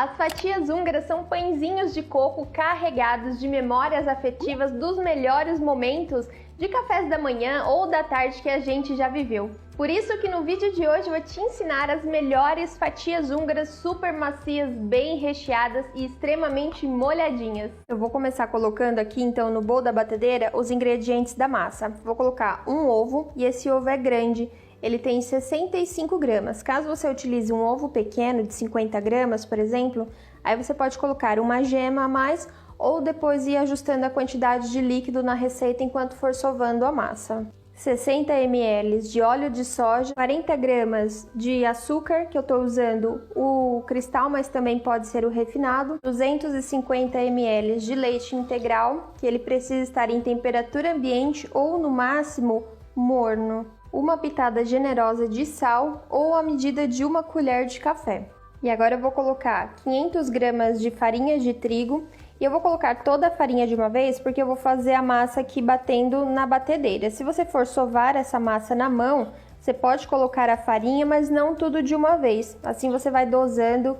As fatias húngaras são pãezinhos de coco carregados de memórias afetivas dos melhores momentos de cafés da manhã ou da tarde que a gente já viveu. Por isso que no vídeo de hoje eu vou te ensinar as melhores fatias húngaras super macias, bem recheadas e extremamente molhadinhas. Eu vou começar colocando aqui então no bowl da batedeira os ingredientes da massa. Vou colocar um ovo e esse ovo é grande. Ele tem 65 gramas. Caso você utilize um ovo pequeno de 50 gramas, por exemplo, aí você pode colocar uma gema a mais ou depois ir ajustando a quantidade de líquido na receita enquanto for sovando a massa. 60 ml de óleo de soja, 40 gramas de açúcar, que eu estou usando o cristal, mas também pode ser o refinado, 250 ml de leite integral, que ele precisa estar em temperatura ambiente ou no máximo morno. Uma pitada generosa de sal ou a medida de uma colher de café. E agora eu vou colocar 500 gramas de farinha de trigo e eu vou colocar toda a farinha de uma vez porque eu vou fazer a massa aqui batendo na batedeira. Se você for sovar essa massa na mão, você pode colocar a farinha, mas não tudo de uma vez. Assim você vai dosando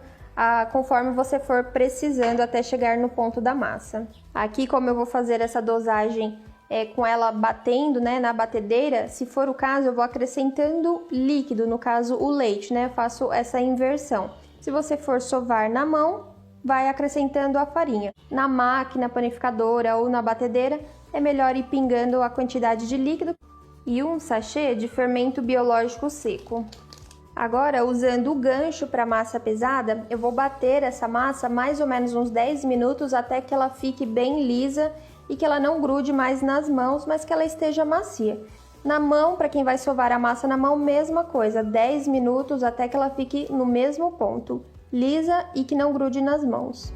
conforme você for precisando até chegar no ponto da massa. Aqui, como eu vou fazer essa dosagem com ela batendo, né, na batedeira, se for o caso, eu vou acrescentando líquido, no caso o leite, né, eu faço essa inversão. Se você for sovar na mão, vai acrescentando a farinha. Na máquina panificadora ou na batedeira, é melhor ir pingando a quantidade de líquido e um sachê de fermento biológico seco. Agora, usando o gancho para massa pesada, eu vou bater essa massa mais ou menos uns 10 minutos até que ela fique bem lisa e que ela não grude mais nas mãos, mas que ela esteja macia. Na mão, para quem vai sovar a massa na mão, mesma coisa, 10 minutos até que ela fique no mesmo ponto, lisa e que não grude nas mãos.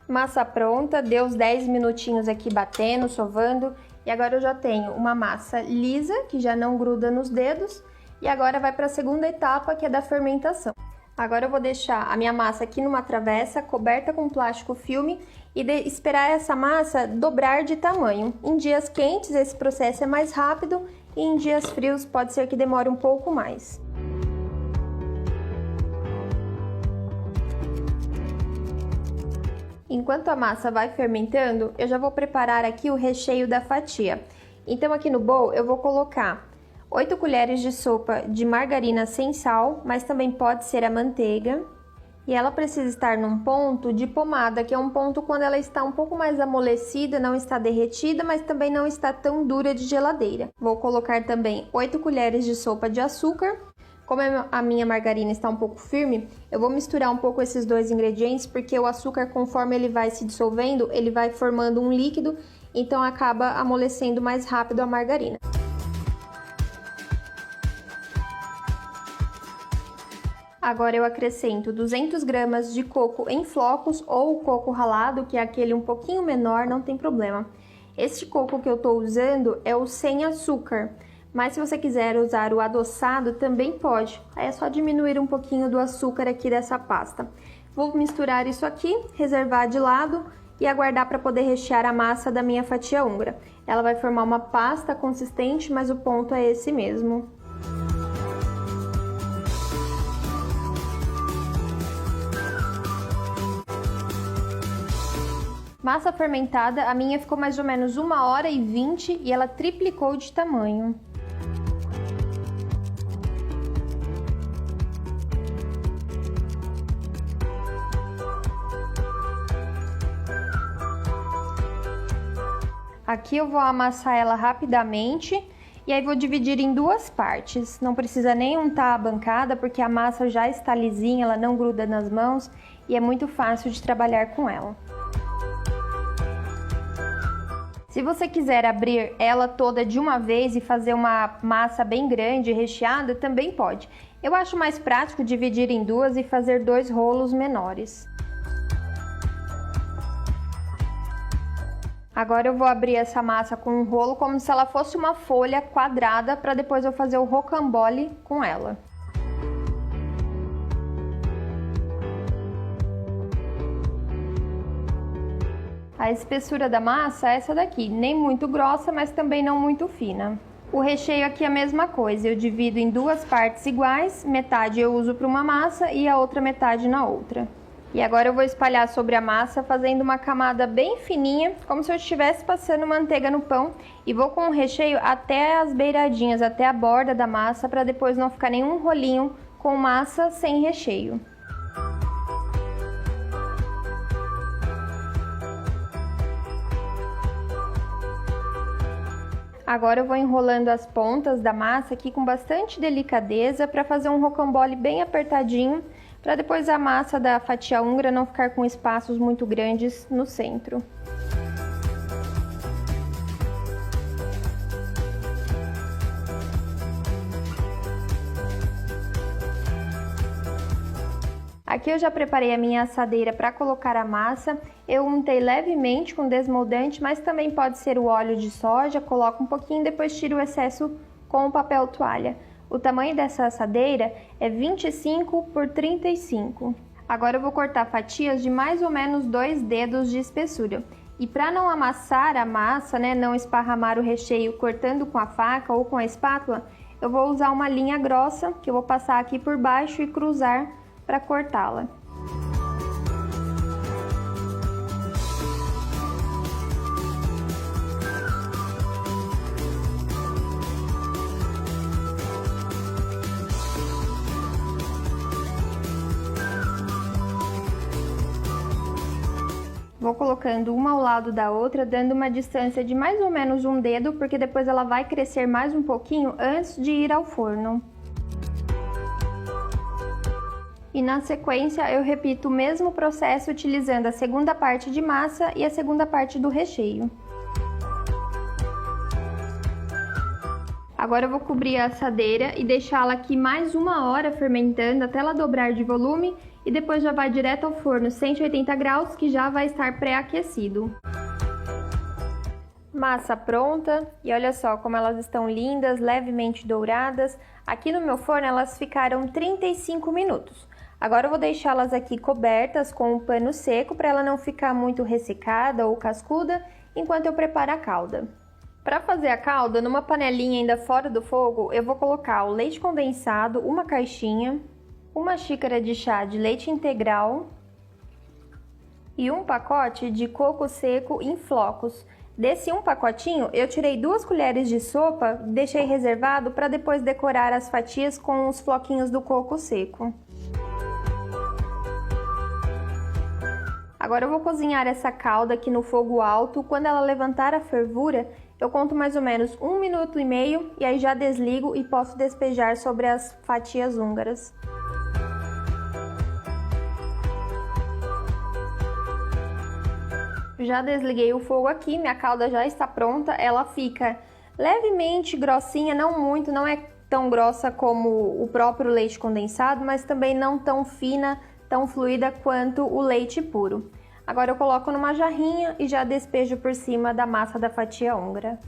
Massa pronta, deu os 10 minutinhos aqui batendo, sovando, e agora eu já tenho uma massa lisa, que já não gruda nos dedos, e agora vai para a segunda etapa, que é da fermentação. Agora eu vou deixar a minha massa aqui numa travessa, coberta com plástico filme, e esperar essa massa dobrar de tamanho. Em dias quentes esse processo é mais rápido, e em dias frios pode ser que demore um pouco mais. Enquanto a massa vai fermentando, eu já vou preparar aqui o recheio da fatia. Então aqui no bowl eu vou colocar 8 colheres de sopa de margarina sem sal, mas também pode ser a manteiga. E ela precisa estar num ponto de pomada, que é um ponto quando ela está um pouco mais amolecida, não está derretida, mas também não está tão dura de geladeira. Vou colocar também 8 colheres de sopa de açúcar. Como a minha margarina está um pouco firme, eu vou misturar um pouco esses dois ingredientes, porque o açúcar, conforme ele vai se dissolvendo, ele vai formando um líquido, então acaba amolecendo mais rápido a margarina. Agora eu acrescento 200 gramas de coco em flocos ou coco ralado, que é aquele um pouquinho menor, não tem problema. Este coco que eu estou usando é o sem açúcar. Mas se você quiser usar o adoçado, também pode. Aí é só diminuir um pouquinho do açúcar aqui dessa pasta. Vou misturar isso aqui, reservar de lado e aguardar para poder rechear a massa da minha fatia húngara. Ela vai formar uma pasta consistente, mas o ponto é esse mesmo. Massa fermentada, a minha ficou mais ou menos 1h20 e ela triplicou de tamanho. Aqui eu vou amassar ela rapidamente e aí vou dividir em duas partes. Não precisa nem untar a bancada porque a massa já está lisinha, ela não gruda nas mãos e é muito fácil de trabalhar com ela. Se você quiser abrir ela toda de uma vez e fazer uma massa bem grande, recheada, também pode. Eu acho mais prático dividir em duas e fazer 2 rolos menores. Agora eu vou abrir essa massa com um rolo como se ela fosse uma folha quadrada para depois eu fazer o rocambole com ela. A espessura da massa é essa daqui, nem muito grossa, mas também não muito fina. O recheio aqui é a mesma coisa, eu divido em duas partes iguais, metade eu uso para uma massa e a outra metade na outra. E agora eu vou espalhar sobre a massa, fazendo uma camada bem fininha, como se eu estivesse passando manteiga no pão, e vou com o recheio até as beiradinhas, até a borda da massa, para depois não ficar nenhum rolinho com massa sem recheio. Agora eu vou enrolando as pontas da massa aqui com bastante delicadeza para fazer um rocambole bem apertadinho, para depois a massa da fatia húngara não ficar com espaços muito grandes no centro. Aqui eu já preparei a minha assadeira para colocar a massa. Eu untei levemente com desmoldante, mas também pode ser o óleo de soja. Coloco um pouquinho e depois tiro o excesso com o papel toalha. O tamanho dessa assadeira é 25 por 35. Agora eu vou cortar fatias de mais ou menos 2 dedos de espessura. E para não amassar a massa, né, não esparramar o recheio cortando com a faca ou com a espátula, eu vou usar uma linha grossa que eu vou passar aqui por baixo e cruzar para cortá-la. Vou colocando uma ao lado da outra, dando uma distância de mais ou menos um dedo, porque depois ela vai crescer mais um pouquinho antes de ir ao forno. E na sequência eu repito o mesmo processo utilizando a segunda parte de massa e a segunda parte do recheio. Agora eu vou cobrir a assadeira e deixá-la aqui mais 1 hora fermentando até ela dobrar de volume e depois já vai direto ao forno 180 graus, que já vai estar pré-aquecido. Massa pronta, e olha só como elas estão lindas, levemente douradas. Aqui no meu forno elas ficaram 35 minutos. Agora eu vou deixá-las aqui cobertas com um pano seco para ela não ficar muito ressecada ou cascuda enquanto eu preparo a calda. Para fazer a calda, numa panelinha ainda fora do fogo, eu vou colocar o leite condensado, uma caixinha, 1 xícara de chá de leite integral e 1 pacote de coco seco em flocos. Desse 1 pacotinho, eu tirei 2 colheres de sopa, deixei reservado para depois decorar as fatias com os floquinhos do coco seco. Agora eu vou cozinhar essa calda aqui no fogo alto. Quando ela levantar a fervura, eu conto mais ou menos 1 minuto e meio e aí já desligo e posso despejar sobre as fatias húngaras. Já desliguei o fogo aqui, minha calda já está pronta. Ela fica levemente grossinha, não muito, não é tão grossa como o próprio leite condensado, mas também não tão fina, tão fluida quanto o leite puro. Agora eu coloco numa jarrinha e já despejo por cima da massa da fatia húngara.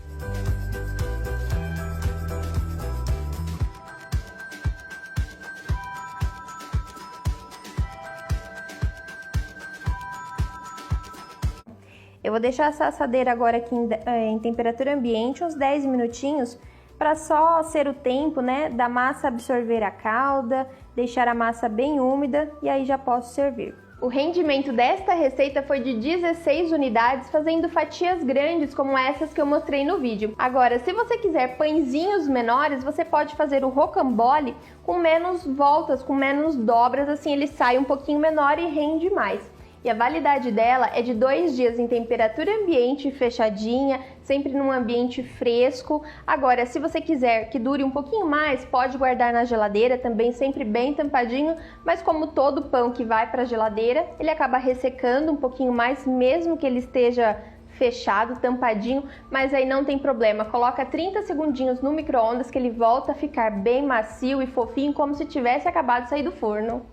Eu vou deixar essa assadeira agora aqui em temperatura ambiente uns 10 minutinhos, para só ser o tempo, né, da massa absorver a calda, deixar a massa bem úmida e aí já posso servir. O rendimento desta receita foi de 16 unidades, fazendo fatias grandes como essas que eu mostrei no vídeo. Agora, se você quiser pãezinhos menores, você pode fazer o rocambole com menos voltas, com menos dobras, assim ele sai um pouquinho menor e rende mais. E a validade dela é de 2 dias em temperatura ambiente fechadinha, sempre num ambiente fresco. Agora, se você quiser que dure um pouquinho mais, pode guardar na geladeira também, sempre bem tampadinho, mas como todo pão que vai para a geladeira, ele acaba ressecando um pouquinho mais, mesmo que ele esteja fechado, tampadinho, mas aí não tem problema. Coloca 30 segundinhos no micro-ondas que ele volta a ficar bem macio e fofinho, como se tivesse acabado de sair do forno.